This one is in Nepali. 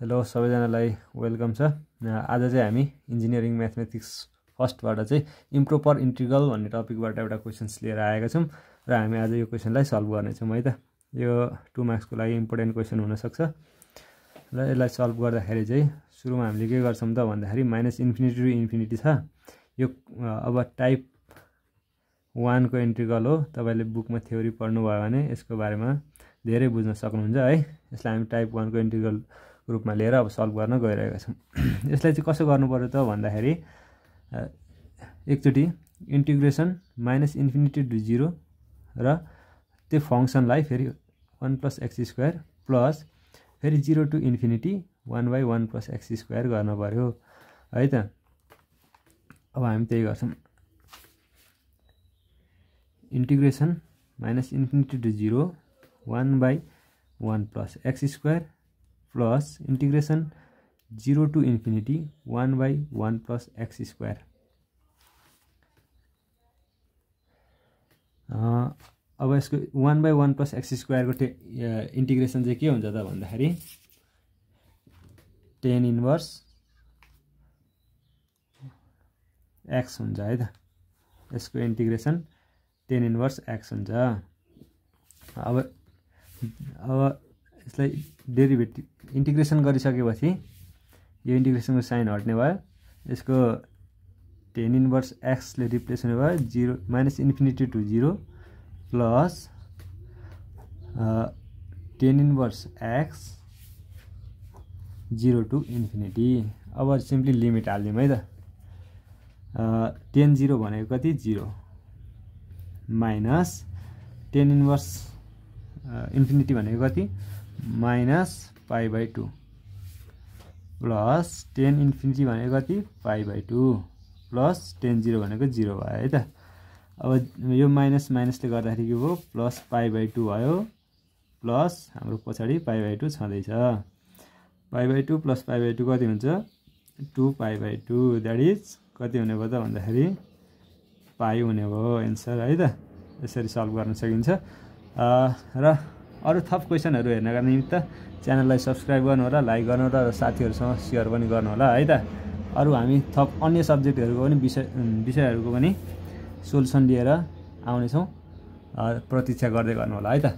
हेलो सबैजनालाई वेलकम छ। आज चाहिँ हामी इन्जिनियरिङ म्याथमेटिक्स फर्स्टबाट चाहिँ इम्प्रोपर इन्टिग्रल भन्ने टपिकबाट एउटा क्वेशन्स लिएर आएका छौँ र हामी आज यो क्वेशनलाई सल्भ गर्नेछौँ है त। यो 2 मार्क्सको लागि इम्पोर्टेन्ट क्वेशन हुनसक्छ र यसलाई सल्भ गर्दाखेरि चाहिँ सुरुमा हामीले के गर्छौँ त भन्दाखेरि माइनस इन्फिनिटी टु इन्फिनिटी छ। यो अब टाइप 1 को इन्टिग्रल हो। तपाईले बुकमा थ्योरी पढ्नुभयो भने यसको बारेमा धेरै बुझ्न सक्नुहुन्छ है। यसलाई हामी टाइप 1 को इन्टिग्रल रूपमा लिएर अब सल्भ गर्न गइरहेका छौँ। यसलाई चाहिँ कसो गर्नु पर्यो त भन्दाखेरि एकचोटी इन्टिग्रेसन माइनस इन्फिनिटी टु 0 र त्यो फंक्सनलाई फेरि 1 + x² प्लस फेरि 0 टु इन्फिनिटी 1/1 + x² गर्न पर्यो है त। अब हामी त्यही गर्छौँ। Integration minus infinity to 0 1/1 + x² plus integration 0 to infinity 1/1 + x²। अब यसको 1/1 + x² को इन्टिग्रेसन चाहिँ के हुन्छ त भन्दाखेरि tan इन्भर्स x हुन्छ है त। यसको इन्टिग्रेसन tan इन्भर्स x हुन्छ। अब यसलाई डेरिभेटिभ इन्टिग्रेसन गरिसकेपछि यो इन्टिग्रेसनको साइन हट्ने भयो। यसको tan इन्भर्स x ले रिप्लेस हुने भयो। 0 minus infinity to 0 plus tan inverse x 0 to infinity. अब सिम्पली लिमिट हाल्दिउँ है त। tan 0 भनेको कति 0 माइनस tan इन्भर्स इन्फिनिटी भनेको कति -π/2 प्लस tan इन्फिनिटी भनेको कति π/2 प्लस tan 0 भनेको 0 भयो है त। अब यो माइनस माइनसले गर्दाखेरि के भयो प्लस π/2 भयो प्लस हाम्रो पछाडि π/2 छँदैछ। π/2 प्लस π/2 कति हुन्छ 2π/2 दैट इज कति हुने भयो त भन्दाखेरि π हुने भयो एन्सर है त। यसरी सल्भ गर्न सकिन्छ। र अरु थप क्वेशनहरु हेर्नका निमित्त च्यानललाई सब्स्क्राइब गर्नु होला, लाइक गर्नु होला र साथीहरुसँग शेयर पनि गर्नु होला है त। अरु हामी थप अन्य सब्जेक्टहरुको पनि विषयहरुको पनि सोलुसन लिएर आउने छौं। प्रतीक्षा गर्दै गर्नु होला है त।